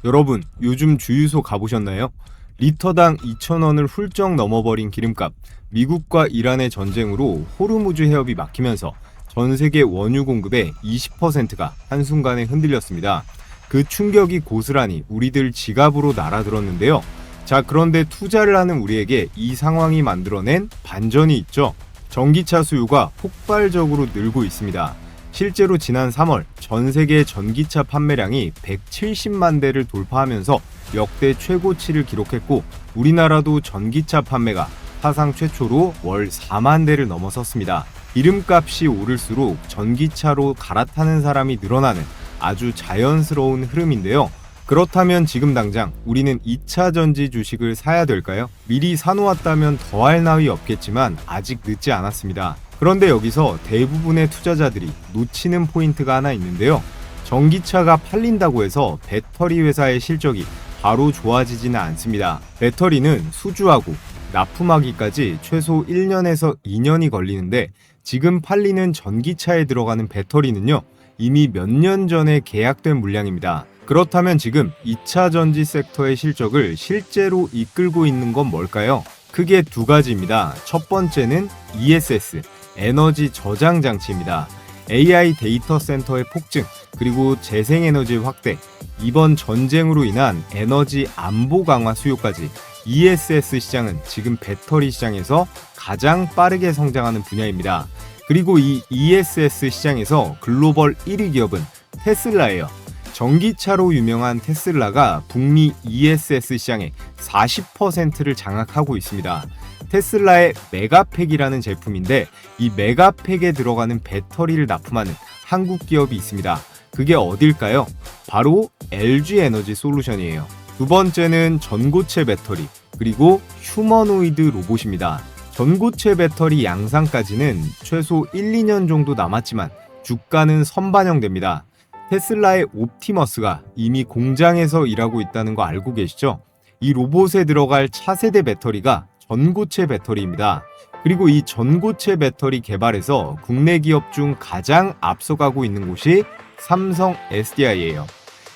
여러분, 요즘 주유소 가보셨나요? 리터당 2,000원을 훌쩍 넘어버린 기름값, 미국과 이란의 전쟁으로 호르무즈 해협이 막히면서 전 세계 원유 공급의 20%가 한순간에 흔들렸습니다. 그 충격이 고스란히 우리들 지갑으로 날아들었는데요. 자, 그런데 투자를 하는 우리에게 이 상황이 만들어낸 반전이 있죠. 전기차 수요가 폭발적으로 늘고 있습니다. 실제로 지난 3월 전 세계 전기차 판매량이 170만 대를 돌파하면서 역대 최고치를 기록했고, 우리나라도 전기차 판매가 사상 최초로 월 4만 대를 넘어섰습니다. 기름값이 오를수록 전기차로 갈아타는 사람이 늘어나는 아주 자연스러운 흐름인데요. 그렇다면 지금 당장 우리는 2차 전지 주식을 사야 될까요? 미리 사놓았다면 더할 나위 없겠지만 아직 늦지 않았습니다. 그런데 여기서 대부분의 투자자들이 놓치는 포인트가 하나 있는데요. 전기차가 팔린다고 해서 배터리 회사의 실적이 바로 좋아지지는 않습니다. 배터리는 수주하고 납품하기까지 최소 1년에서 2년이 걸리는데, 지금 팔리는 전기차에 들어가는 배터리는요, 이미 몇 년 전에 계약된 물량입니다. 그렇다면 지금 2차 전지 섹터의 실적을 실제로 이끌고 있는 건 뭘까요? 크게 두 가지입니다. 첫 번째는 ESS, 에너지 저장 장치입니다. AI 데이터 센터의 폭증, 그리고 재생에너지 확대, 이번 전쟁으로 인한 에너지 안보 강화 수요까지 ESS 시장은 지금 배터리 시장에서 가장 빠르게 성장하는 분야입니다. 그리고 이 ESS 시장에서 글로벌 1위 기업은 테슬라예요. 전기차로 유명한 테슬라가 북미 ESS 시장의 40%를 장악하고 있습니다. 테슬라의 메가팩이라는 제품인데, 이 메가팩에 들어가는 배터리를 납품하는 한국 기업이 있습니다. 그게 어딜까요? 바로 LG 에너지 솔루션이에요. 두 번째는 전고체 배터리, 그리고 휴머노이드 로봇입니다. 전고체 배터리 양산까지는 최소 1, 2년 정도 남았지만 주가는 선반영됩니다. 테슬라의 옵티머스가 이미 공장에서 일하고 있다는 거 알고 계시죠? 이 로봇에 들어갈 차세대 배터리가 전고체 배터리입니다. 그리고 이 전고체 배터리 개발에서 국내 기업 중 가장 앞서가고 있는 곳이 삼성 SDI예요.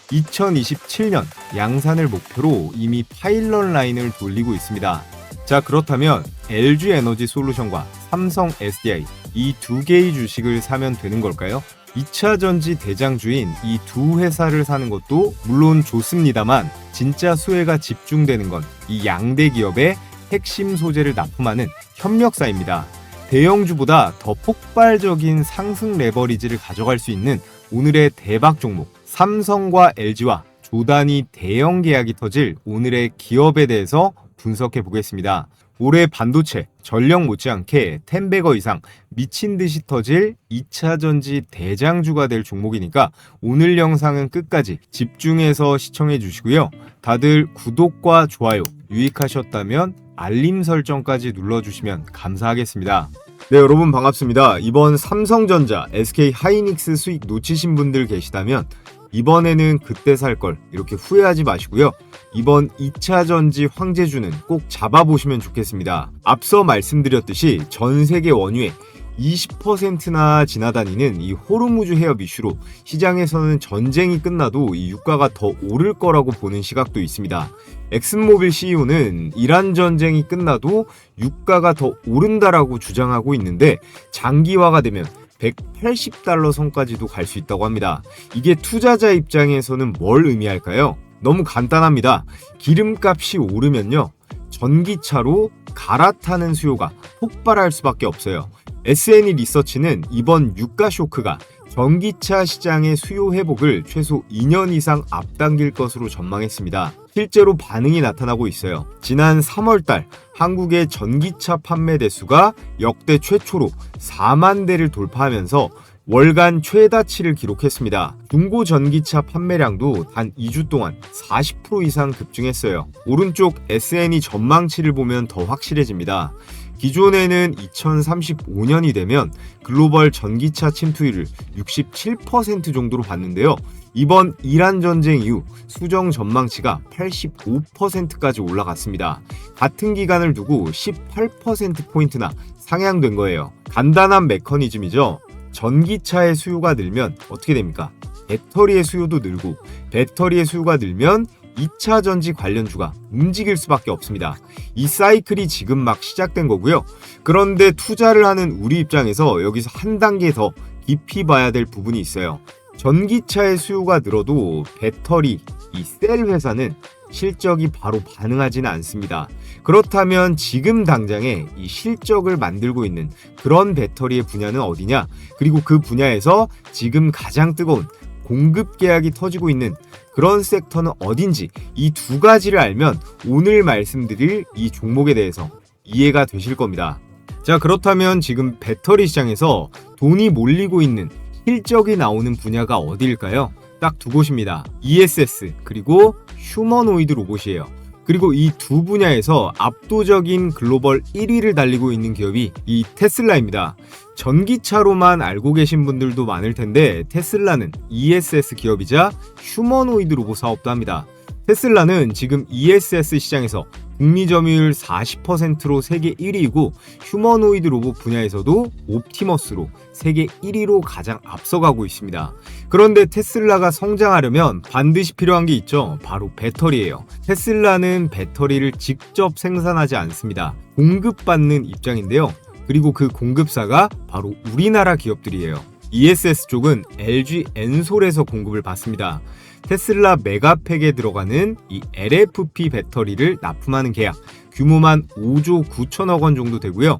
2027년 양산을 목표로 이미 파일럿 라인을 돌리고 있습니다. 자, 그렇다면 LG 에너지 솔루션과 삼성 SDI 이 두 개의 주식을 사면 되는 걸까요? 2차 전지 대장주인 이 두 회사를 사는 것도 물론 좋습니다만, 진짜 수혜가 집중되는 건 이 양대 기업의 핵심 소재를 납품하는 협력사입니다. 대형주보다 더 폭발적인 상승 레버리지를 가져갈 수 있는 오늘의 대박 종목, 삼성과 LG와 조단위 대형 계약이 터질 오늘의 기업에 대해서 분석해 보겠습니다. 올해 반도체, 전력 못지않게 10배거 이상 미친 듯이 터질 2차 전지 대장주가 될 종목이니까 오늘 영상은 끝까지 집중해서 시청해 주시고요. 다들 구독과 좋아요, 유익하셨다면 알림 설정까지 눌러주시면 감사하겠습니다. 네, 여러분 반갑습니다. 이번 삼성전자, SK 하이닉스 수익 놓치신 분들 계시다면 이번에는 그때 살 걸 이렇게 후회하지 마시고요. 이번 2차 전지 황제주는 꼭 잡아보시면 좋겠습니다. 앞서 말씀드렸듯이 전 세계 원유의 20%나 지나다니는 이 호르무즈 해협 이슈로 시장에서는 전쟁이 끝나도 이 유가가 더 오를 거라고 보는 시각도 있습니다. 엑슨모빌 CEO는 이란 전쟁이 끝나도 유가가 더 오른다라고 주장하고 있는데, 장기화가 되면 180달러 선까지도 갈 수 있다고 합니다. 이게 투자자 입장에서는 뭘 의미할까요? 너무 간단합니다. 기름값이 오르면요, 전기차로 갈아타는 수요가 폭발할 수밖에 없어요. S&E 리서치는 이번 유가 쇼크가 전기차 시장의 수요 회복을 최소 2년 이상 앞당길 것으로 전망했습니다. 실제로 반응이 나타나고 있어요. 지난 3월달 한국의 전기차 판매 대수가 역대 최초로 4만 대를 돌파하면서 월간 최다치를 기록했습니다. 중고 전기차 판매량도 단 2주 동안 40% 이상 급증했어요. 오른쪽 S&E 전망치를 보면 더 확실해집니다. 기존에는 2035년이 되면 글로벌 전기차 침투율을 67% 정도로 봤는데요. 이번 이란 전쟁 이후 수정 전망치가 85%까지 올라갔습니다. 같은 기간을 두고 18%포인트나 상향된 거예요. 간단한 메커니즘이죠. 전기차의 수요가 늘면 어떻게 됩니까? 배터리의 수요도 늘고, 배터리의 수요가 늘면 2차 전지 관련주가 움직일 수밖에 없습니다. 이 사이클이 지금 막 시작된 거고요. 그런데 투자를 하는 우리 입장에서 여기서 한 단계 더 깊이 봐야 될 부분이 있어요. 전기차의 수요가 늘어도 배터리, 이 셀 회사는 실적이 바로 반응하지는 않습니다. 그렇다면 지금 당장에 이 실적을 만들고 있는 그런 배터리의 분야는 어디냐? 그리고 그 분야에서 지금 가장 뜨거운 공급 계약이 터지고 있는 그런 섹터는 어딘지, 이 두 가지를 알면 오늘 말씀드릴 이 종목에 대해서 이해가 되실 겁니다. 자, 그렇다면 지금 배터리 시장에서 돈이 몰리고 있는 실적이 나오는 분야가 어디일까요? 딱 두 곳입니다. ESS 그리고 휴머노이드 로봇이에요. 그리고 이 두 분야에서 압도적인 글로벌 1위를 달리고 있는 기업이 이 테슬라입니다. 전기차로만 알고 계신 분들도 많을 텐데 테슬라는 ESS 기업이자 휴머노이드 로봇 사업도 합니다. 테슬라는 지금 ESS 시장에서 북미 점유율 40%로 세계 1위이고 휴머노이드 로봇 분야에서도 옵티머스로 세계 1위로 가장 앞서가고 있습니다. 그런데 테슬라가 성장하려면 반드시 필요한 게 있죠. 바로 배터리예요. 테슬라는 배터리를 직접 생산하지 않습니다. 공급받는 입장인데요. 그리고 그 공급사가 바로 우리나라 기업들이에요. ESS 쪽은 LG 엔솔에서 공급을 받습니다. 테슬라 메가팩에 들어가는 이 LFP 배터리를 납품하는 계약, 규모만 5조 9천억 원 정도 되고요.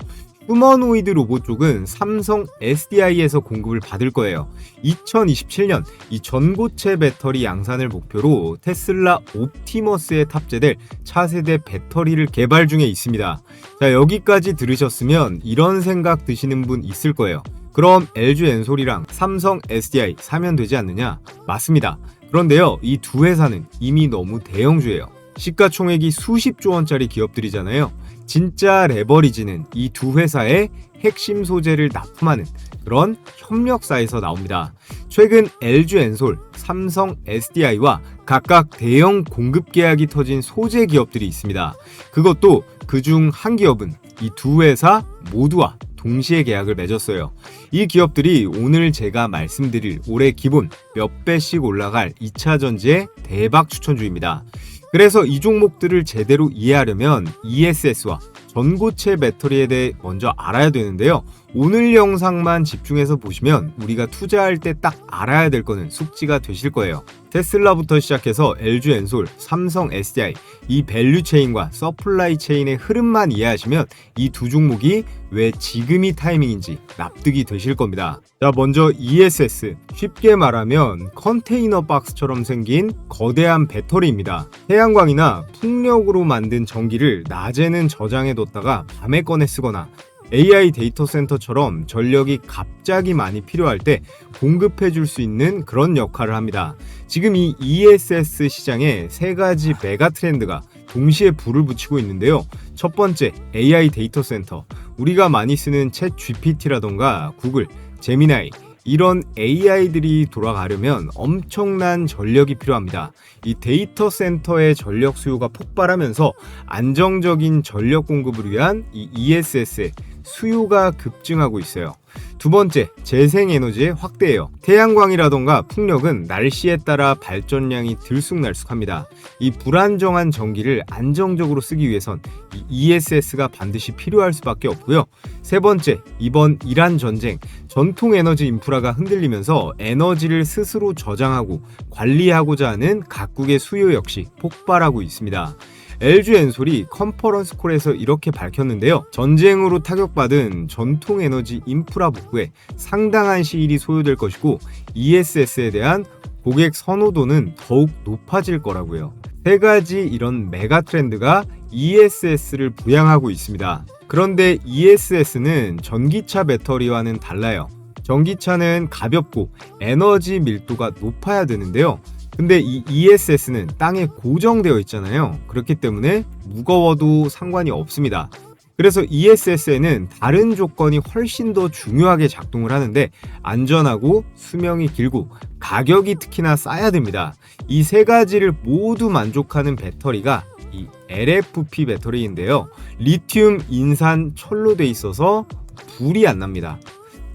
휴머노이드 로봇 쪽은 삼성 SDI에서 공급을 받을 거예요. 2027년 이 전고체 배터리 양산을 목표로 테슬라 옵티머스에 탑재될 차세대 배터리를 개발 중에 있습니다. 자, 여기까지 들으셨으면 이런 생각 드시는 분 있을 거예요. 그럼 LG 엔솔이랑 삼성 SDI 사면 되지 않느냐? 맞습니다. 그런데요, 이 두 회사는 이미 너무 대형주예요. 시가총액이 수십조 원짜리 기업들이잖아요. 진짜 레버리지는 이 두 회사의 핵심 소재를 납품하는 그런 협력사에서 나옵니다. 최근 LG 엔솔, 삼성 SDI와 각각 대형 공급 계약이 터진 소재 기업들이 있습니다. 그것도 그중 한 기업은 이 두 회사 모두와 동시에 계약을 맺었어요. 이 기업들이 오늘 제가 말씀드릴 올해 기본 몇 배씩 올라갈 2차 전지의 대박 추천주입니다. 그래서 이 종목들을 제대로 이해하려면 ESS와 전고체 배터리에 대해 먼저 알아야 되는데요. 오늘 영상만 집중해서 보시면 우리가 투자할 때 딱 알아야 될 거는 숙지가 되실 거예요. 테슬라부터 시작해서 LG 엔솔, 삼성 SDI 이 밸류 체인과 서플라이 체인의 흐름만 이해하시면 이 두 종목이 왜 지금이 타이밍인지 납득이 되실 겁니다. 자, 먼저 ESS, 쉽게 말하면 컨테이너 박스처럼 생긴 거대한 배터리입니다. 태양광이나 풍력으로 만든 전기를 낮에는 저장해 뒀다가 밤에 꺼내 쓰거나 AI 데이터 센터처럼 전력이 갑자기 많이 필요할 때 공급해 줄 수 있는 그런 역할을 합니다. 지금 이 ESS 시장에 세 가지 메가 트렌드가 동시에 불을 붙이고 있는데요. 첫 번째, AI 데이터 센터. 우리가 많이 쓰는 챗 GPT라던가 구글, 제미나이 이런 AI들이 돌아가려면 엄청난 전력이 필요합니다. 이 데이터 센터의 전력 수요가 폭발하면서 안정적인 전력 공급을 위한 이 ESS의 수요가 급증하고 있어요. 두 번째, 재생에너지의 확대예요. 태양광이라던가 풍력은 날씨에 따라 발전량이 들쑥날쑥합니다. 이 불안정한 전기를 안정적으로 쓰기 위해선 이 ESS가 반드시 필요할 수밖에 없고요. 세 번째, 이번 이란 전쟁, 전통 에너지 인프라가 흔들리면서 에너지를 스스로 저장하고 관리하고자 하는 각국의 수요 역시 폭발하고 있습니다. LG 엔솔이 컨퍼런스 콜에서 이렇게 밝혔는데요. 전쟁으로 타격받은 전통 에너지 인프라 복구에 상당한 시일이 소요될 것이고 ESS에 대한 고객 선호도는 더욱 높아질 거라고요. 세 가지 이런 메가 트렌드가 ESS를 부양하고 있습니다. 그런데 ESS는 전기차 배터리와는 달라요. 전기차는 가볍고 에너지 밀도가 높아야 되는데요. 근데 이 ESS는 땅에 고정되어 있잖아요. 그렇기 때문에 무거워도 상관이 없습니다. 그래서 ESS에는 다른 조건이 훨씬 더 중요하게 작동을 하는데 안전하고 수명이 길고 가격이 특히나 싸야 됩니다. 이 세 가지를 모두 만족하는 배터리가 이 LFP 배터리인데요. 리튬, 인산, 철로 돼 있어서 불이 안 납니다.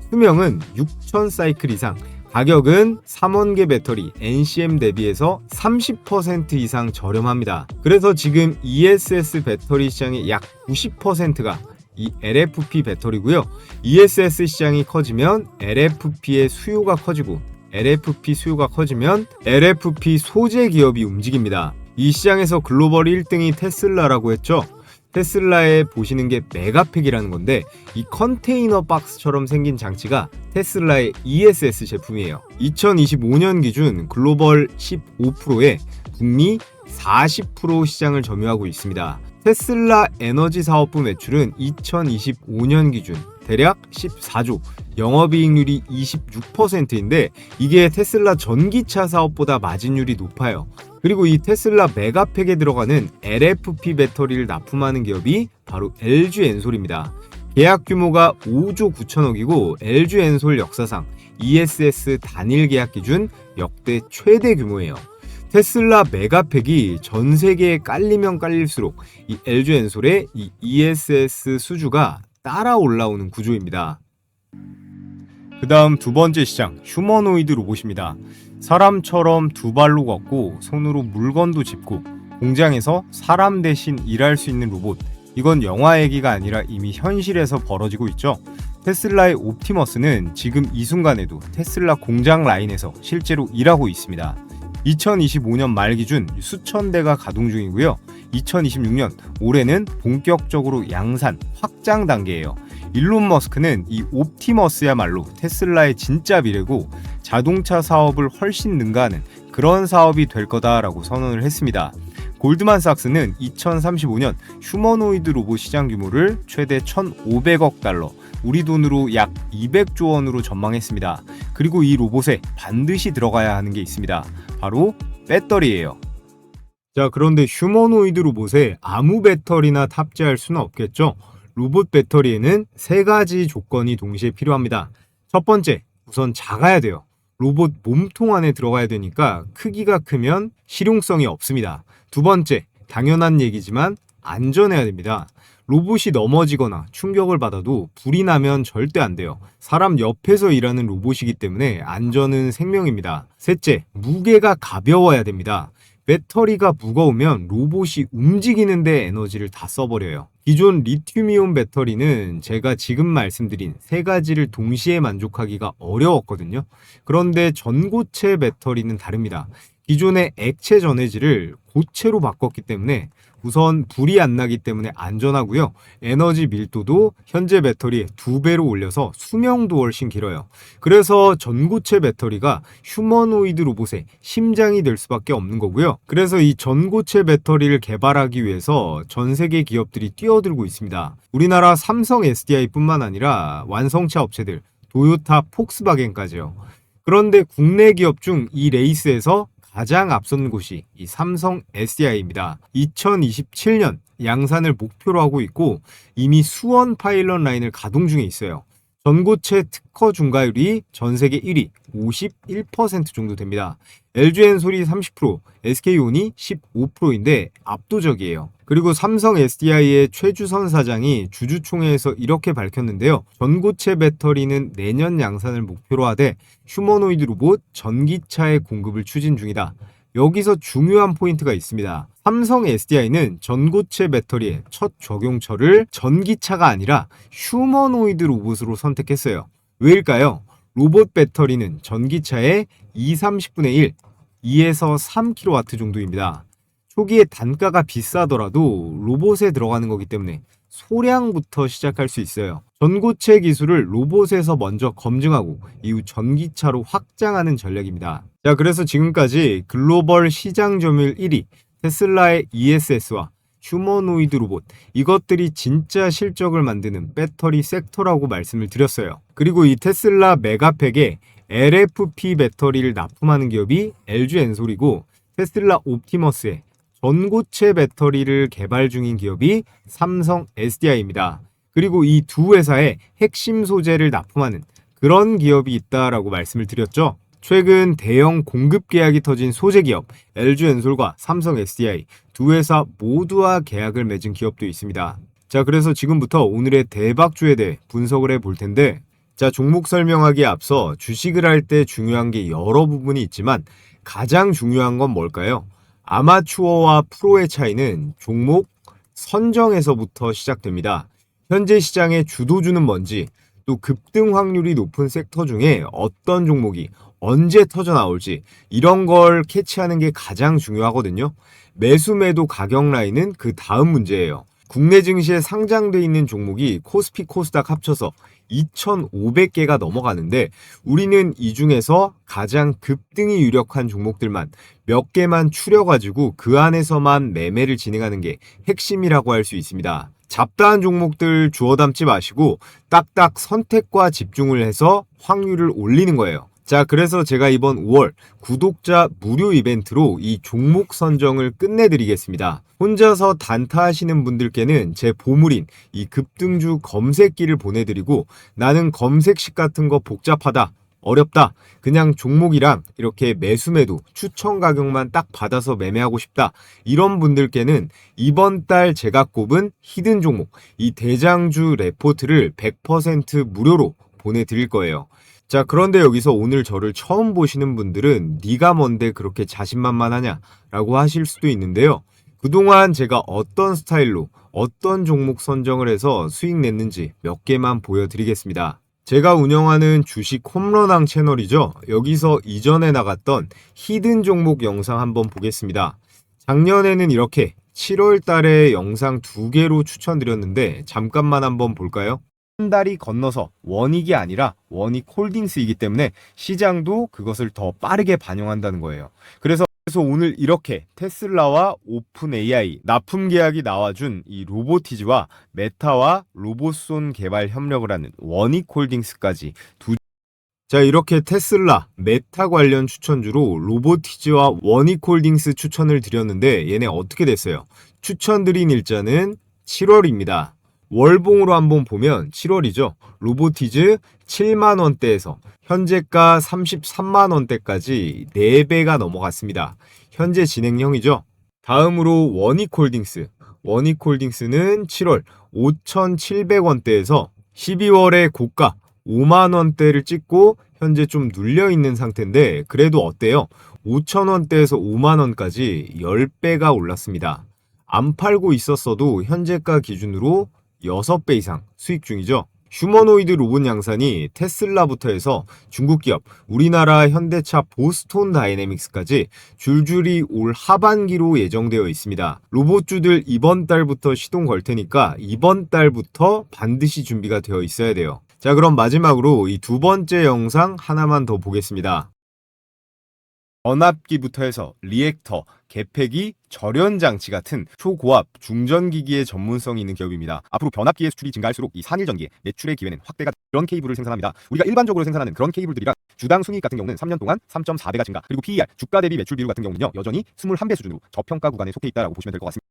수명은 6,000 사이클 이상, 가격은 삼원계 배터리 NCM 대비해서 30% 이상 저렴합니다. 그래서 지금 ESS 배터리 시장의 약 90%가 이 LFP 배터리고요. ESS 시장이 커지면 LFP의 수요가 커지고 LFP 수요가 커지면 LFP 소재 기업이 움직입니다. 이 시장에서 글로벌 1등이 테슬라라고 했죠. 테슬라에 보시는 게 메가팩이라는 건데 이 컨테이너 박스처럼 생긴 장치가 테슬라의 ESS 제품이에요. 2025년 기준 글로벌 15%에 북미 40% 시장을 점유하고 있습니다. 테슬라 에너지 사업부 매출은 2025년 기준 대략 14조, 영업이익률이 26%인데 이게 테슬라 전기차 사업보다 마진율이 높아요. 그리고 이 테슬라 메가팩에 들어가는 LFP 배터리를 납품하는 기업이 바로 LG 엔솔입니다. 계약 규모가 5조 9천억이고 LG 엔솔 역사상 ESS 단일 계약 기준 역대 최대 규모예요. 테슬라 메가팩이 전 세계에 깔리면 깔릴수록 이 LG 엔솔의 이 ESS 수주가 따라 올라오는 구조입니다. 그 다음 두 번째 시장, 휴머노이드 로봇입니다. 사람처럼 두 발로 걷고 손으로 물건도 짚고 공장에서 사람 대신 일할 수 있는 로봇. 이건 영화 얘기가 아니라 이미 현실에서 벌어지고 있죠. 테슬라의 옵티머스는 지금 이 순간에도 테슬라 공장 라인에서 실제로 일하고 있습니다. 2025년 말 기준 수천 대가 가동 중이고요. 2026년 올해는 본격적으로 양산, 확장 단계예요. 일론 머스크는 이 옵티머스야말로 테슬라의 진짜 미래고 자동차 사업을 훨씬 능가하는 그런 사업이 될 거다라고 선언을 했습니다. 골드만삭스는 2035년 휴머노이드 로봇 시장 규모를 최대 1,500억 달러, 우리 돈으로 약 200조 원으로 전망했습니다. 그리고 이 로봇에 반드시 들어가야 하는 게 있습니다. 바로 배터리예요. 자, 그런데 휴머노이드 로봇에 아무 배터리나 탑재할 수는 없겠죠. 로봇 배터리에는 세 가지 조건이 동시에 필요합니다. 첫 번째, 우선 작아야 돼요. 로봇 몸통 안에 들어가야 되니까 크기가 크면 실용성이 없습니다. 두 번째, 당연한 얘기지만 안전해야 됩니다. 로봇이 넘어지거나 충격을 받아도 불이 나면 절대 안 돼요. 사람 옆에서 일하는 로봇이기 때문에 안전은 생명입니다. 셋째, 무게가 가벼워야 됩니다. 배터리가 무거우면 로봇이 움직이는데 에너지를 다 써버려요. 기존 리튬이온 배터리는 제가 지금 말씀드린 세 가지를 동시에 만족하기가 어려웠거든요. 그런데 전고체 배터리는 다릅니다. 기존의 액체 전해질을 고체로 바꿨기 때문에 우선 불이 안 나기 때문에 안전하고요. 에너지 밀도도 현재 배터리의 2배로 올려서 수명도 훨씬 길어요. 그래서 전고체 배터리가 휴머노이드 로봇의 심장이 될 수밖에 없는 거고요. 그래서 이 전고체 배터리를 개발하기 위해서 전 세계 기업들이 뛰어들고 있습니다. 우리나라 삼성 SDI뿐만 아니라 완성차 업체들, 도요타, 폭스바겐까지요. 그런데 국내 기업 중 이 레이스에서 가장 앞선 곳이 이 삼성 SDI입니다. 2027년 양산을 목표로 하고 있고 이미 수원 파일럿 라인을 가동 중에 있어요. 전고체 특허 중과율이 전 세계 1위, 51% 정도 됩니다. LG엔솔이 30%, SK온이 15%인데 압도적이에요. 그리고 삼성 SDI의 최주선 사장이 주주총회에서 이렇게 밝혔는데요. 전고체 배터리는 내년 양산을 목표로 하되 휴머노이드 로봇 전기차의 공급을 추진 중이다. 여기서 중요한 포인트가 있습니다. 삼성 SDI는 전고체 배터리의 첫 적용처를 전기차가 아니라 휴머노이드 로봇으로 선택했어요. 왜일까요? 로봇 배터리는 전기차의 2/30분의 1, 2에서 3kW 정도입니다. 초기에 단가가 비싸더라도 로봇에 들어가는 거기 때문에 소량부터 시작할 수 있어요. 전고체 기술을 로봇에서 먼저 검증하고 이후 전기차로 확장하는 전략입니다. 자, 그래서 지금까지 글로벌 시장 점유율 1위 테슬라의 ESS와 휴머노이드 로봇, 이것들이 진짜 실적을 만드는 배터리 섹터라고 말씀을 드렸어요. 그리고 이 테슬라 메가팩에 LFP 배터리를 납품하는 기업이 LG 엔솔이고 테슬라 옵티머스에 전고체 배터리를 개발 중인 기업이 삼성 SDI입니다. 그리고 이 두 회사의 핵심 소재를 납품하는 그런 기업이 있다라고 말씀을 드렸죠. 최근 대형 공급 계약이 터진 소재 기업 LG 엔솔과 삼성 SDI 두 회사 모두와 계약을 맺은 기업도 있습니다. 자, 그래서 지금부터 오늘의 대박주에 대해 분석을 해볼 텐데, 자, 종목 설명하기에 앞서 주식을 할 때 중요한 게 여러 부분이 있지만 가장 중요한 건 뭘까요? 아마추어와 프로의 차이는 종목 선정에서부터 시작됩니다. 현재 시장의 주도주는 뭔지, 또 급등 확률이 높은 섹터 중에 어떤 종목이 언제 터져 나올지 이런 걸 캐치하는 게 가장 중요하거든요. 매수 매도 가격 라인은 그 다음 문제예요. 국내 증시에 상장돼 있는 종목이 코스피 코스닥 합쳐서 2,500개가 넘어가는데 우리는 이 중에서 가장 급등이 유력한 종목들만 몇 개만 추려가지고 그 안에서만 매매를 진행하는 게 핵심이라고 할 수 있습니다. 잡다한 종목들 주워 담지 마시고 딱딱 선택과 집중을 해서 확률을 올리는 거예요. 자, 그래서 제가 이번 5월 구독자 무료 이벤트로 이 종목 선정을 끝내드리겠습니다. 혼자서 단타하시는 분들께는 제 보물인 이 급등주 검색기를 보내드리고 나는 검색식 같은 거 복잡하다, 어렵다, 그냥 종목이랑 이렇게 매수매도 추천 가격만 딱 받아서 매매하고 싶다, 이런 분들께는 이번 달 제가 꼽은 히든 종목 이 대장주 레포트를 100% 무료로 보내드릴 거예요. 자, 그런데 여기서 오늘 저를 처음 보시는 분들은 네가 뭔데 그렇게 자신만만하냐 라고 하실 수도 있는데요. 그동안 제가 어떤 스타일로 어떤 종목 선정을 해서 수익 냈는지 몇 개만 보여드리겠습니다. 제가 운영하는 주식 홈런왕 채널이죠. 여기서 이전에 나갔던 히든 종목 영상 한번 보겠습니다. 작년에는 이렇게 7월 달에 영상 2개로 추천드렸는데 잠깐만 한번 볼까요? 한 달이 건너서 원익이 아니라 원익홀딩스이기 때문에 시장도 그것을 더 빠르게 반영한다는 거예요. 그래서 오늘 이렇게 테슬라와 오픈 AI 납품 계약이 나와준 이 로보티즈와 메타와 로봇손 개발 협력을 하는 원익홀딩스까지 자, 이렇게 테슬라, 메타 관련 추천주로 로보티즈와 원익홀딩스 추천을 드렸는데 얘네 어떻게 됐어요? 추천드린 일자는 7월입니다. 월봉으로 한번 보면 7월이죠. 로보티즈 7만원대에서 현재가 33만원대까지 4배가 넘어갔습니다. 현재 진행형이죠. 다음으로 원익홀딩스. 원익홀딩스는 7월 5,700원대에서 12월에 고가 5만원대를 찍고 현재 좀 눌려있는 상태인데 그래도 어때요? 5,000원대에서 5만원까지 10배가 올랐습니다. 안 팔고 있었어도 현재가 기준으로 6배 이상 수익 중이죠. 휴머노이드 로봇 양산이 테슬라부터 해서 중국 기업, 우리나라 현대차 보스톤 다이내믹스까지 줄줄이 올 하반기로 예정되어 있습니다. 로봇주들 이번 달부터 시동 걸 테니까 이번 달부터 반드시 준비가 되어 있어야 돼요. 자, 그럼 마지막으로 이 두 번째 영상 하나만 더 보겠습니다. 전압기부터 해서 리액터, 개폐기, 절연장치 같은 초고압, 중전기기의 전문성이 있는 기업입니다. 앞으로 변압기의 수출이 증가할수록 이 산일전기의 매출의 기회는 확대가 이런 케이블을 생산합니다. 우리가 일반적으로 생산하는 그런 케이블들이랑 주당 순이익 같은 경우는 3년 동안 3.4배가 증가, 그리고 PER, 주가 대비 매출 비율 같은 경우는요 여전히 21배 수준으로 저평가 구간에 속해 있다라고 보시면 될 것 같습니다.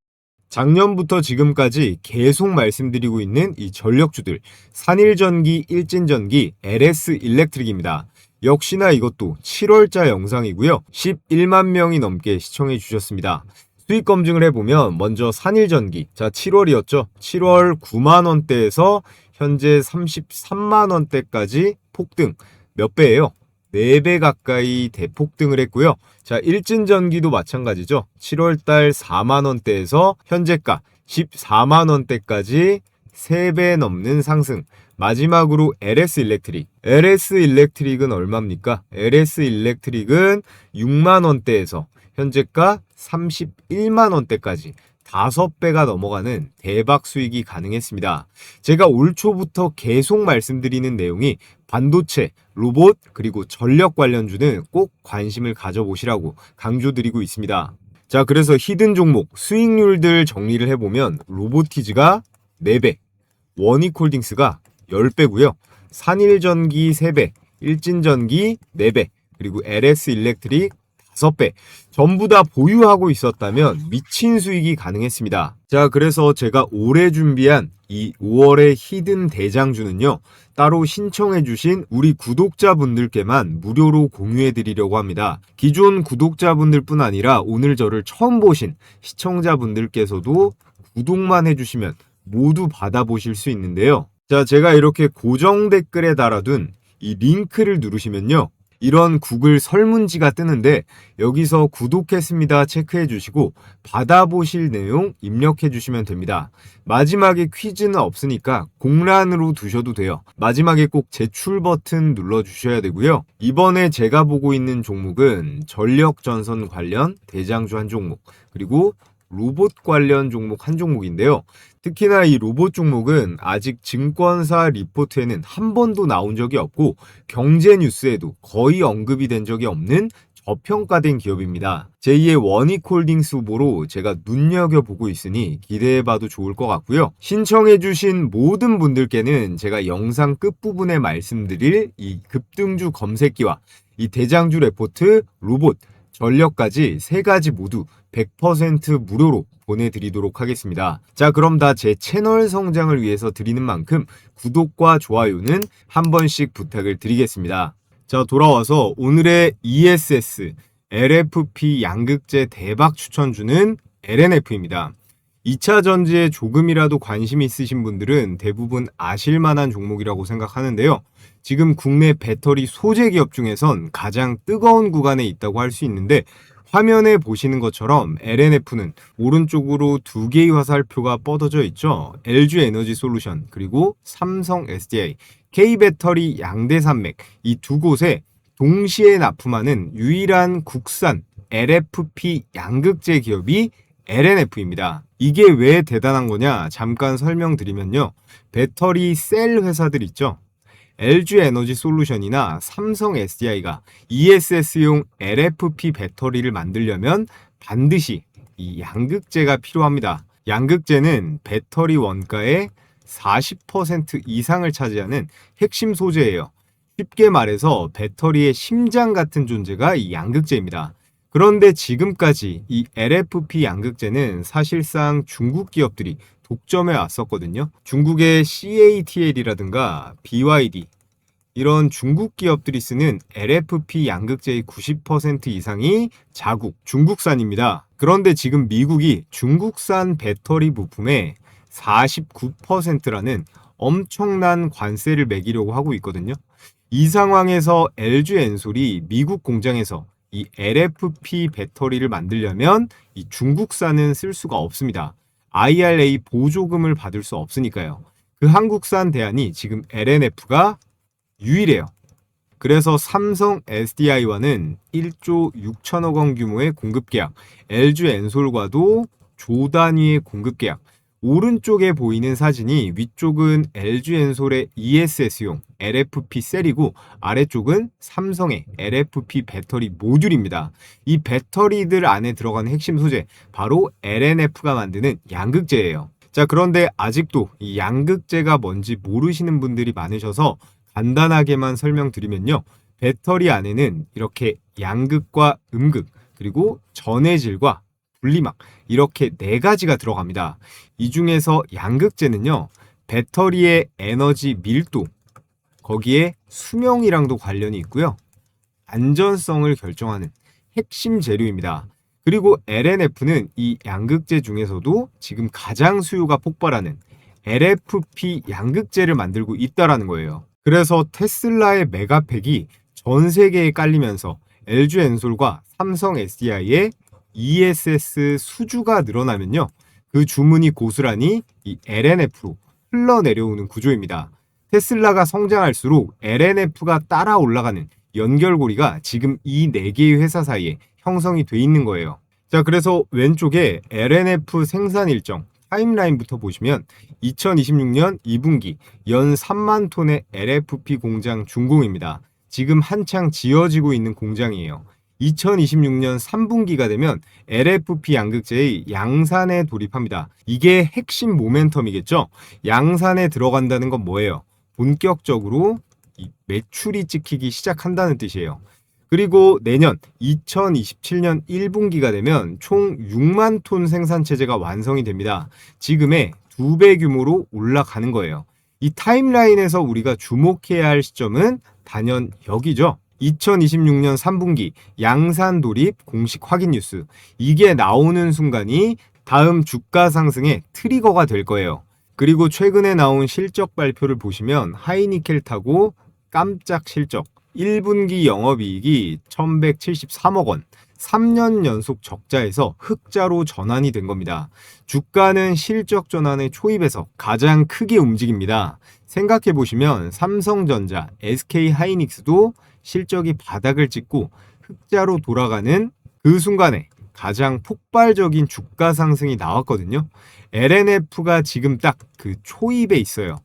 작년부터 지금까지 계속 말씀드리고 있는 이 전력주들, 산일전기, 일진전기, LS 일렉트릭입니다. 역시나 이것도 7월자 영상이고요. 11만 명이 넘게 시청해 주셨습니다. 수익 검증을 해보면 먼저 산일전기, 자 7월이었죠. 7월 9만원대에서 현재 33만원대까지 폭등. 몇 배예요? 4배 가까이 대폭등을 했고요. 자, 일진전기도 마찬가지죠. 7월달 4만원대에서 현재가 14만원대까지 3배 넘는 상승. 마지막으로 LS 일렉트릭. LS 일렉트릭은 얼마입니까? LS 일렉트릭은 6만원대에서 현재가 31만원대까지 5배가 넘어가는 대박 수익이 가능했습니다. 제가 올 초부터 계속 말씀드리는 내용이 반도체, 로봇, 그리고 전력 관련주는 꼭 관심을 가져보시라고 강조드리고 있습니다. 자, 그래서 히든 종목 수익률들 정리를 해보면 로보티즈가 4배, 원익홀딩스가 10배고요. 산일전기 3배, 일진전기 4배, 그리고 LS 일렉트릭 5배. 전부 다 보유하고 있었다면 미친 수익이 가능했습니다. 자, 그래서 제가 올해 준비한 이 5월의 히든 대장주는요, 따로 신청해주신 우리 구독자분들께만 무료로 공유해드리려고 합니다. 기존 구독자분들 뿐 아니라 오늘 저를 처음 보신 시청자분들께서도 구독만 해주시면 모두 받아보실 수 있는데요. 자, 제가 이렇게 고정 댓글에 달아둔 이 링크를 누르시면요, 이런 구글 설문지가 뜨는데 여기서 구독했습니다 체크해 주시고 받아보실 내용 입력해 주시면 됩니다. 마지막에 퀴즈는 없으니까 공란으로 두셔도 돼요. 마지막에 꼭 제출 버튼 눌러 주셔야 되고요. 이번에 제가 보고 있는 종목은 전력 전선 관련 대장주 한 종목, 그리고 로봇 관련 종목 한 종목인데요. 특히나 이 로봇 종목은 아직 증권사 리포트에는 한 번도 나온 적이 없고 경제 뉴스에도 거의 언급이 된 적이 없는 저평가된 기업입니다. 제2의 원익홀딩스 후보로 제가 눈여겨보고 있으니 기대해봐도 좋을 것 같고요. 신청해주신 모든 분들께는 제가 영상 끝부분에 말씀드릴 이 급등주 검색기와 이 대장주 레포트, 로봇, 전력까지 세 가지 모두 100% 무료로 보내드리도록 하겠습니다. 자, 그럼 다 제 채널 성장을 위해서 드리는 만큼 구독과 좋아요는 한 번씩 부탁을 드리겠습니다. 자, 돌아와서 오늘의 ESS, LFP 양극재 대박 추천주는 LNF입니다. 2차 전지에 조금이라도 관심이 있으신 분들은 대부분 아실만한 종목이라고 생각하는데요. 지금 국내 배터리 소재 기업 중에선 가장 뜨거운 구간에 있다고 할 수 있는데, 화면에 보시는 것처럼 LNF는 오른쪽으로 두 개의 화살표가 뻗어져 있죠. LG 에너지 솔루션, 그리고 삼성 SDI, K배터리 양대산맥, 이 두 곳에 동시에 납품하는 유일한 국산 LFP 양극재 기업이 LNF입니다. 이게 왜 대단한 거냐 잠깐 설명드리면요. 배터리 셀 회사들 있죠. LG 에너지 솔루션이나 삼성 SDI가 ESS용 LFP 배터리를 만들려면 반드시 이 양극재가 필요합니다. 양극재는 배터리 원가의 40% 이상을 차지하는 핵심 소재예요. 쉽게 말해서 배터리의 심장 같은 존재가 이 양극재입니다. 그런데 지금까지 이 LFP 양극재는 사실상 중국 기업들이 독점해 왔었거든요. 중국의 CATL이라든가 BYD, 이런 중국 기업들이 쓰는 LFP 양극재의 90% 이상이 자국, 중국산입니다. 그런데 지금 미국이 중국산 배터리 부품에 49%라는 엄청난 관세를 매기려고 하고 있거든요. 이 상황에서 LG 엔솔이 미국 공장에서 이 LFP 배터리를 만들려면 이 중국산은 쓸 수가 없습니다. IRA 보조금을 받을 수 없으니까요. 그 한국산 대안이 지금 LNF가 유일해요. 그래서 삼성 SDI와는 1조 6천억 원 규모의 공급 계약, LG 엔솔과도 조 단위의 공급 계약. 오른쪽에 보이는 사진이 위쪽은 LG 엔솔의 ESS용 LFP 셀이고 아래쪽은 삼성의 LFP 배터리 모듈입니다. 이 배터리들 안에 들어가는 핵심 소재, 바로 LNF가 만드는 양극재예요. 자, 그런데 아직도 이 양극재가 뭔지 모르시는 분들이 많으셔서 간단하게만 설명드리면요. 배터리 안에는 이렇게 양극과 음극, 그리고 전해질과 분리막, 이렇게 네 가지가 들어갑니다. 이 중에서 양극재는요, 배터리의 에너지 밀도, 거기에 수명이랑도 관련이 있고요. 안전성을 결정하는 핵심 재료입니다. 그리고 LNF는 이 양극재 중에서도 지금 가장 수요가 폭발하는 LFP 양극재를 만들고 있다라는 거예요. 그래서 테슬라의 메가팩이 전 세계에 깔리면서 LG 엔솔과 삼성 SDI의 ESS 수주가 늘어나면요, 그 주문이 고스란히 이 LNF로 흘러내려오는 구조입니다. 테슬라가 성장할수록 LNF가 따라 올라가는 연결고리가 지금 이 4개의 회사 사이에 형성이 돼 있는 거예요. 자, 그래서 왼쪽에 LNF 생산 일정 타임라인부터 보시면 2026년 2분기 연 3만 톤의 LFP 공장 준공입니다. 지금 한창 지어지고 있는 공장이에요. 2026년 3분기가 되면 LFP 양극재의 양산에 돌입합니다. 이게 핵심 모멘텀이겠죠? 양산에 들어간다는 건 뭐예요? 본격적으로 이 매출이 찍히기 시작한다는 뜻이에요. 그리고 내년 2027년 1분기가 되면 총 6만 톤 생산 체제가 완성이 됩니다. 지금의 2배 규모로 올라가는 거예요. 이 타임라인에서 우리가 주목해야 할 시점은 단연 여기죠. 2026년 3분기 양산 돌입 공식 확인 뉴스. 이게 나오는 순간이 다음 주가 상승의 트리거가 될 거예요. 그리고 최근에 나온 실적 발표를 보시면 하이니켈 타고 깜짝 실적 1분기 영업이익이 1173억 원, 3년 연속 적자에서 흑자로 전환이 된 겁니다. 주가는 실적 전환의 초입에서 가장 크게 움직입니다. 생각해 보시면 삼성전자, SK하이닉스도 실적이 바닥을 찍고 흑자로 돌아가는 그 순간에 가장 폭발적인 주가 상승이 나왔거든요. LNF가 지금 딱 그 초입에 있어요.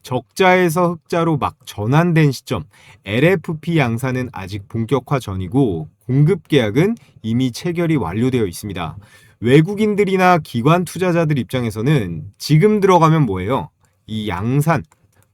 적자에서 흑자로 막 전환된 시점, LFP 양산은 아직 본격화 전이고 공급 계약은 이미 체결이 완료되어 있습니다. 외국인들이나 기관 투자자들 입장에서는 지금 들어가면 뭐예요? 이 양산,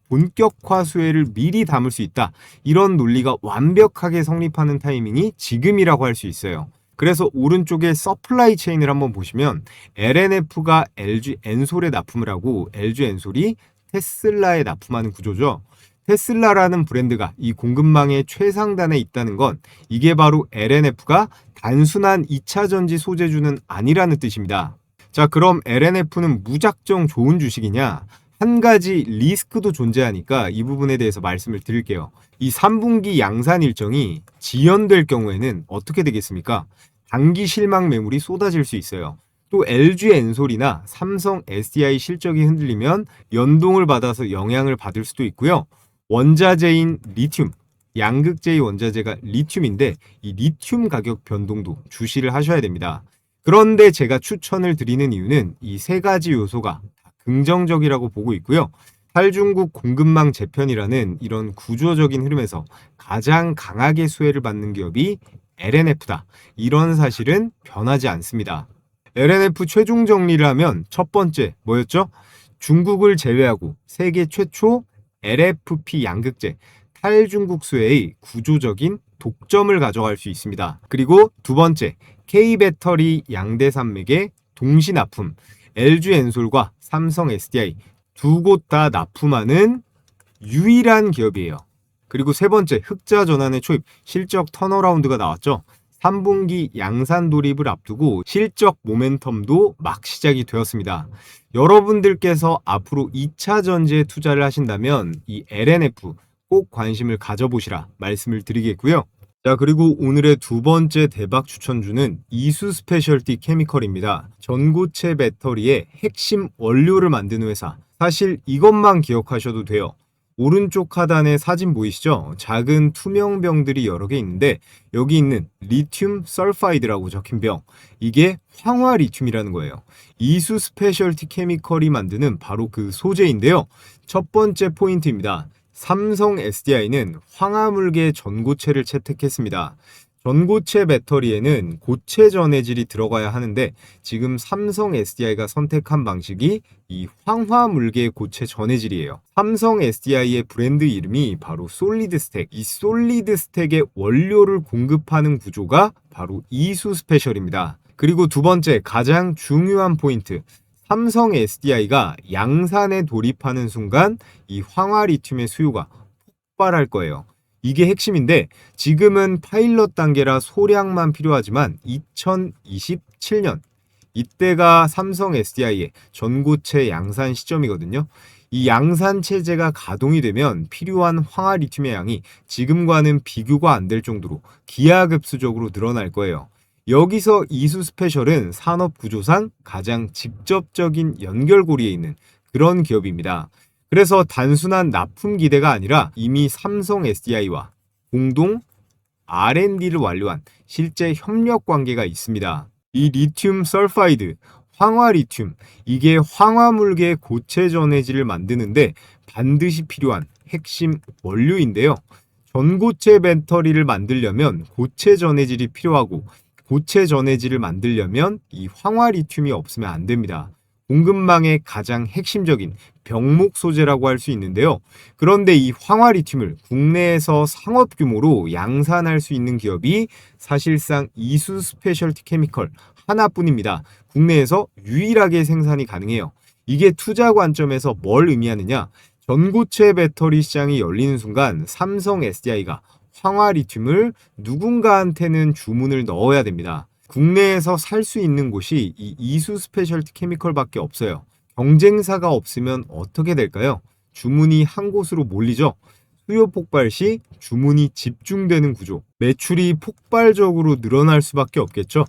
본격화 수혜를 미리 담을 수 있다. 이런 논리가 완벽하게 성립하는 타이밍이 지금이라고 할 수 있어요. 그래서 오른쪽에 서플라이 체인을 한번 보시면 LNF가 LG 엔솔에 납품을 하고 LG 엔솔이 테슬라에 납품하는 구조죠. 테슬라라는 브랜드가 이 공급망의 최상단에 있다는 건 이게 바로 LNF가 단순한 2차 전지 소재주는 아니라는 뜻입니다. 자, 그럼 LNF는 무작정 좋은 주식이냐? 한 가지 리스크도 존재하니까 이 부분에 대해서 말씀을 드릴게요. 이 3분기 양산 일정이 지연될 경우에는 어떻게 되겠습니까? 단기 실망 매물이 쏟아질 수 있어요. 또 LG 엔솔이나 삼성 SDI 실적이 흔들리면 연동을 받아서 영향을 받을 수도 있고요. 원자재인 리튬, 양극재의 원자재가 리튬인데 이 리튬 가격 변동도 주시를 하셔야 됩니다. 그런데 제가 추천을 드리는 이유는 이 세 가지 요소가 긍정적이라고 보고 있고요. 탈중국 공급망 재편이라는 이런 구조적인 흐름에서 가장 강하게 수혜를 받는 기업이 LNF다. 이런 사실은 변하지 않습니다. LNF 최종 정리를 하면 첫 번째 뭐였죠? 중국을 제외하고 세계 최초 LFP 양극재 탈중국 수혜의 구조적인 독점을 가져갈 수 있습니다. 그리고 두 번째, K배터리 양대산맥의 동시납품, LG 엔솔과 삼성 SDI 두 곳 다 납품하는 유일한 기업이에요. 그리고 세 번째, 흑자 전환의 초입, 실적 턴어라운드가 나왔죠. 3분기 양산 돌입을 앞두고 실적 모멘텀도 막 시작이 되었습니다. 여러분들께서 앞으로 2차 전지에 투자를 하신다면 이 LNF 꼭 관심을 가져보시라 말씀을 드리겠고요. 자, 그리고 오늘의 두 번째 대박 추천주는 이수 스페셜티 케미컬입니다. 전고체 배터리의 핵심 원료를 만드는 회사. 사실 이것만 기억하셔도 돼요. 오른쪽 하단에 사진 보이시죠? 작은 투명 병들이 여러 개 있는데 여기 있는 리튬 설파이드라고 적힌 병, 이게 황화 리튬이라는 거예요. 이수 스페셜티 케미컬이 만드는 바로 그 소재인데요. 첫 번째 포인트입니다. 삼성 SDI는 황화물계 전고체를 채택했습니다. 전고체 배터리에는 고체 전해질이 들어가야 하는데 지금 삼성 SDI가 선택한 방식이 이 황화물계 고체 전해질이에요. 삼성 SDI의 브랜드 이름이 바로 솔리드 스택. 이 솔리드 스택의 원료를 공급하는 구조가 바로 이수 스페셜입니다. 그리고 두 번째 가장 중요한 포인트. 삼성 SDI가 양산에 돌입하는 순간 이 황화 리튬의 수요가 폭발할 거예요. 이게 핵심인데 지금은 파일럿 단계라 소량만 필요하지만 2027년 이때가 삼성 SDI의 전고체 양산 시점이거든요. 이 양산 체제가 가동이 되면 필요한 황화 리튬의 양이 지금과는 비교가 안 될 정도로 기하급수적으로 늘어날 거예요. 여기서 이수 스페셜은 산업 구조상 가장 직접적인 연결고리에 있는 그런 기업입니다. 그래서 단순한 납품 기대가 아니라 이미 삼성 SDI와 공동 R&D를 완료한 실제 협력 관계가 있습니다. 이 리튬 설파이드, 황화 리튬, 이게 황화물계 고체 전해질을 만드는데 반드시 필요한 핵심 원료인데요. 전고체 배터리를 만들려면 고체 전해질이 필요하고 고체 전해질을 만들려면 이 황화 리튬이 없으면 안 됩니다. 공급망의 가장 핵심적인 병목 소재라고 할 수 있는데요. 그런데 이 황화 리튬을 국내에서 상업 규모로 양산할 수 있는 기업이 사실상 이수 스페셜티 케미컬 하나뿐입니다. 국내에서 유일하게 생산이 가능해요. 이게 투자 관점에서 뭘 의미하느냐? 전고체 배터리 시장이 열리는 순간 삼성 SDI가 황화 리튬을 누군가한테는 주문을 넣어야 됩니다. 국내에서 살 수 있는 곳이 이 이수 스페셜티 케미컬밖에 없어요. 경쟁사가 없으면 어떻게 될까요? 주문이 한 곳으로 몰리죠. 수요 폭발 시 주문이 집중되는 구조, 매출이 폭발적으로 늘어날 수밖에 없겠죠.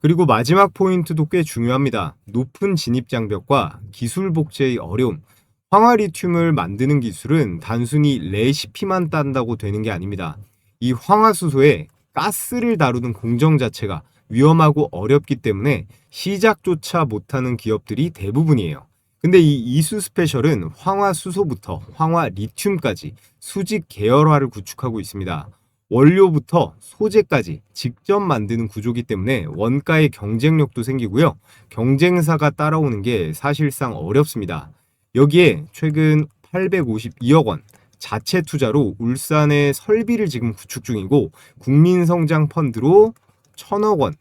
그리고 마지막 포인트도 꽤 중요합니다. 높은 진입 장벽과 기술 복제의 어려움. 황화리튬을 만드는 기술은 단순히 레시피만 딴다고 되는 게 아닙니다. 이 황화수소에 가스를 다루는 공정 자체가 위험하고 어렵기 때문에 시작조차 못하는 기업들이 대부분이에요. 근데 이 이수스페셜은 황화수소부터 황화리튬까지 수직 계열화를 구축하고 있습니다. 원료부터 소재까지 직접 만드는 구조기 때문에 원가의 경쟁력도 생기고요. 경쟁사가 따라오는 게 사실상 어렵습니다. 여기에 최근 852억 원 자체 투자로 울산의 설비를 지금 구축 중이고 국민성장 펀드로 1,000억 원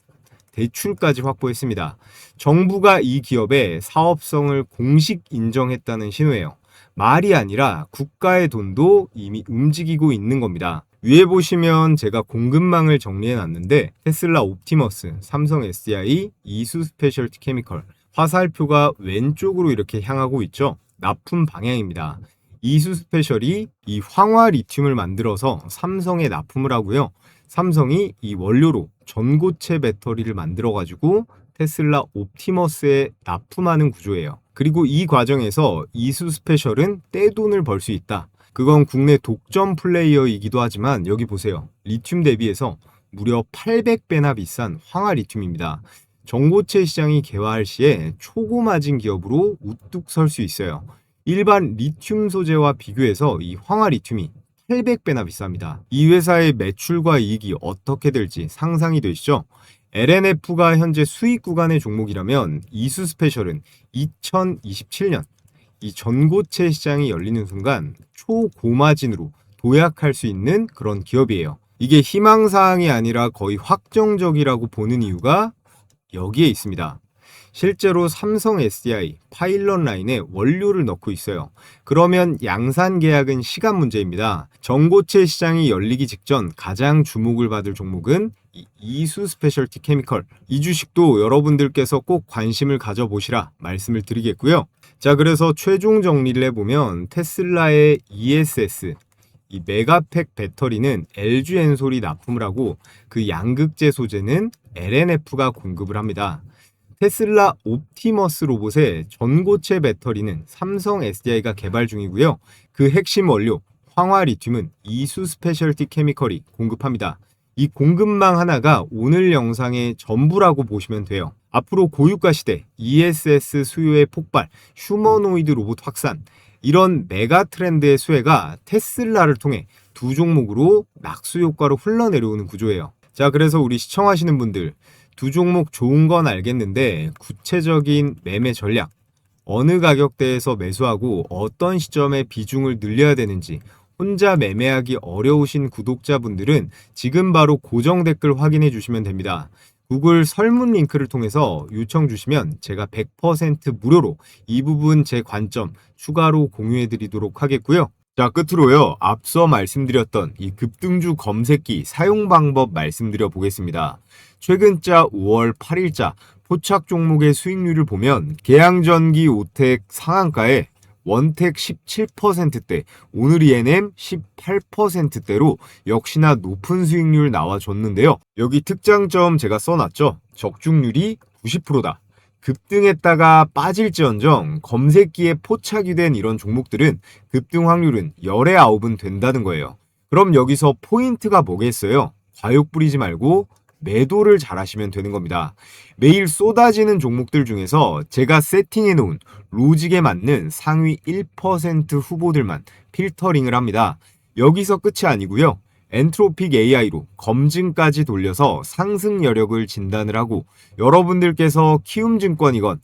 대출까지 확보했습니다. 정부가 이 기업의 사업성을 공식 인정했다는 신호예요. 말이 아니라 국가의 돈도 이미 움직이고 있는 겁니다. 위에 보시면 제가 공급망을 정리해 놨는데 테슬라 옵티머스, 삼성 SDI, 이수 스페셜티 케미컬 화살표가 왼쪽으로 이렇게 향하고 있죠. 납품 방향입니다. 이수 스페셜이 이 황화 리튬을 만들어서 삼성에 납품을 하고요. 삼성이 이 원료로 전고체 배터리를 만들어 가지고 테슬라 옵티머스에 납품하는 구조예요. 그리고 이 과정에서 이수 스페셜은 떼돈을 벌 수 있다. 그건 국내 독점 플레이어이기도 하지만 여기 보세요. 리튬 대비해서 무려 800배나 비싼 황화 리튬입니다. 전고체 시장이 개화할 시에 초고마진 기업으로 우뚝 설 수 있어요. 일반 리튬 소재와 비교해서 이 황화 리튬이 800배나 비쌉니다. 이 회사의 매출과 이익이 어떻게 될지 상상이 되시죠? LNF가 현재 수익 구간의 종목이라면 이수 스페셜은 2027년 이 전고체 시장이 열리는 순간 초고마진으로 도약할 수 있는 그런 기업이에요. 이게 희망사항이 아니라 거의 확정적이라고 보는 이유가 여기에 있습니다. 실제로 삼성 SDI 파일럿 라인에 원료를 넣고 있어요. 그러면 양산 계약은 시간 문제입니다. 전고체 시장이 열리기 직전 가장 주목을 받을 종목은 이수 스페셜티 케미컬. 이 주식도 여러분들께서 꼭 관심을 가져보시라 말씀을 드리겠고요. 자, 그래서 최종 정리를 해보면 테슬라의 ESS 이 메가팩 배터리는 LG 엔솔이 납품을 하고 그 양극재 소재는 LNF가 공급을 합니다. 테슬라 옵티머스 로봇의 전고체 배터리는 삼성 SDI가 개발 중이고요. 그 핵심 원료 황화 리튬은 이수 스페셜티 케미컬이 공급합니다. 이 공급망 하나가 오늘 영상의 전부라고 보시면 돼요. 앞으로 고유가 시대, ESS 수요의 폭발, 휴머노이드 로봇 확산, 이런 메가 트렌드의 수혜가 테슬라를 통해 두 종목으로 낙수 효과로 흘러내려오는 구조예요. 자, 그래서 우리 시청하시는 분들 두 종목 좋은 건 알겠는데 구체적인 매매 전략, 어느 가격대에서 매수하고 어떤 시점에 비중을 늘려야 되는지 혼자 매매하기 어려우신 구독자분들은 지금 바로 고정 댓글 확인해 주시면 됩니다. 구글 설문 링크를 통해서 요청 주시면 제가 100% 무료로 이 부분 제 관점 추가로 공유해 드리도록 하겠고요. 자, 끝으로요. 앞서 말씀드렸던 이 급등주 검색기 사용 방법 말씀드려 보겠습니다. 최근자 5월 8일자 포착 종목의 수익률을 보면 계양전기 오텍 상한가에 원텍 17%대, 오늘 ENM 18%대로 역시나 높은 수익률 나와줬는데요. 여기 특장점 제가 써놨죠. 적중률이 90%다. 급등했다가 빠질지언정 검색기에 포착이 된 이런 종목들은 급등 확률은 열의 9은 된다는 거예요. 그럼 여기서 포인트가 뭐겠어요? 과욕 부리지 말고 매도를 잘 하시면 되는 겁니다. 매일 쏟아지는 종목들 중에서 제가 세팅해 놓은 로직에 맞는 상위 1% 후보들만 필터링을 합니다. 여기서 끝이 아니고요. 엔트로픽 AI로 검증까지 돌려서 상승 여력을 진단을 하고 여러분들께서 키움증권이건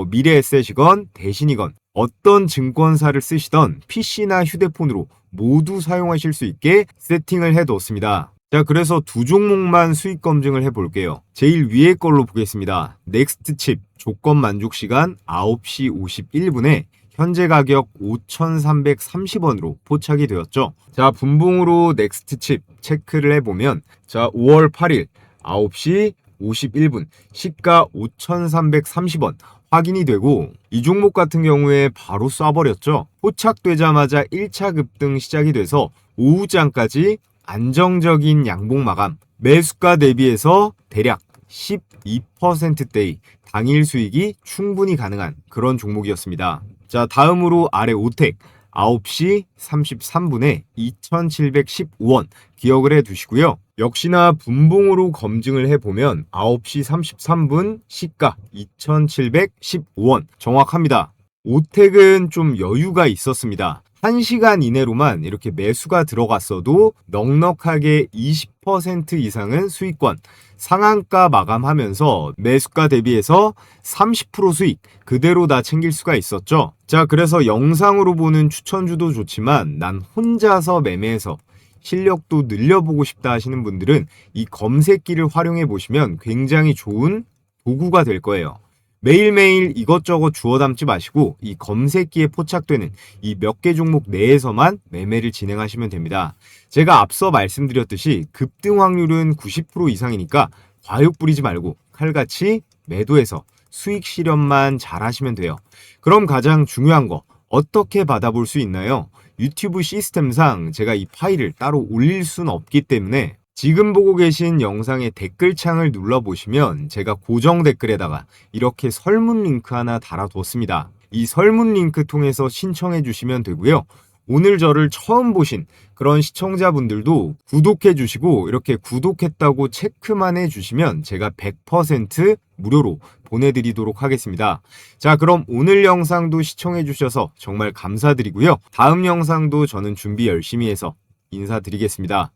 미래에셋이건 대신이건 어떤 증권사를 쓰시던 PC나 휴대폰으로 모두 사용하실 수 있게 세팅을 해뒀습니다. 자, 그래서 두 종목만 수익 검증을 해볼게요. 제일 위에 걸로 보겠습니다. 넥스트칩 조건 만족 시간 9시 51분에 현재 가격 5,330원으로 포착이 되었죠. 자, 분봉으로 넥스트칩 체크를 해보면 자, 5월 8일 9시 51분 시가 5,330원 확인이 되고 이 종목 같은 경우에 바로 쏴버렸죠. 포착되자마자 1차 급등 시작이 돼서 오후장까지 안정적인 양봉 마감, 매수가 대비해서 대략 12%대의 당일 수익이 충분히 가능한 그런 종목이었습니다. 자, 다음으로 아래 오텍 9시 33분에 2,715원 기억을 해 두시고요. 역시나 분봉으로 검증을 해보면 9시 33분 시가 2,715원 정확합니다. 오텍은 좀 여유가 있었습니다. 1시간 이내로만 이렇게 매수가 들어갔어도 넉넉하게 20% 이상은 수익권, 상한가 마감하면서 매수가 대비해서 30% 수익 그대로 다 챙길 수가 있었죠. 자, 그래서 영상으로 보는 추천주도 좋지만 난 혼자서 매매해서 실력도 늘려보고 싶다 하시는 분들은 이 검색기를 활용해 보시면 굉장히 좋은 도구가 될 거예요. 매일매일 이것저것 주워 담지 마시고 이 검색기에 포착되는 이 몇 개 종목 내에서만 매매를 진행하시면 됩니다. 제가 앞서 말씀드렸듯이 급등 확률은 90% 이상이니까 과욕 부리지 말고 칼같이 매도해서 수익 실현만 잘 하시면 돼요. 그럼 가장 중요한 거 어떻게 받아볼 수 있나요? 유튜브 시스템상 제가 이 파일을 따로 올릴 수는 없기 때문에 지금 보고 계신 영상의 댓글창을 눌러보시면 제가 고정 댓글에다가 이렇게 설문 링크 하나 달아뒀습니다. 이 설문 링크 통해서 신청해 주시면 되고요. 오늘 저를 처음 보신 그런 시청자분들도 구독해 주시고 이렇게 구독했다고 체크만 해 주시면 제가 100% 무료로 보내드리도록 하겠습니다. 자, 그럼 오늘 영상도 시청해 주셔서 정말 감사드리고요. 다음 영상도 저는 준비 열심히 해서 인사드리겠습니다.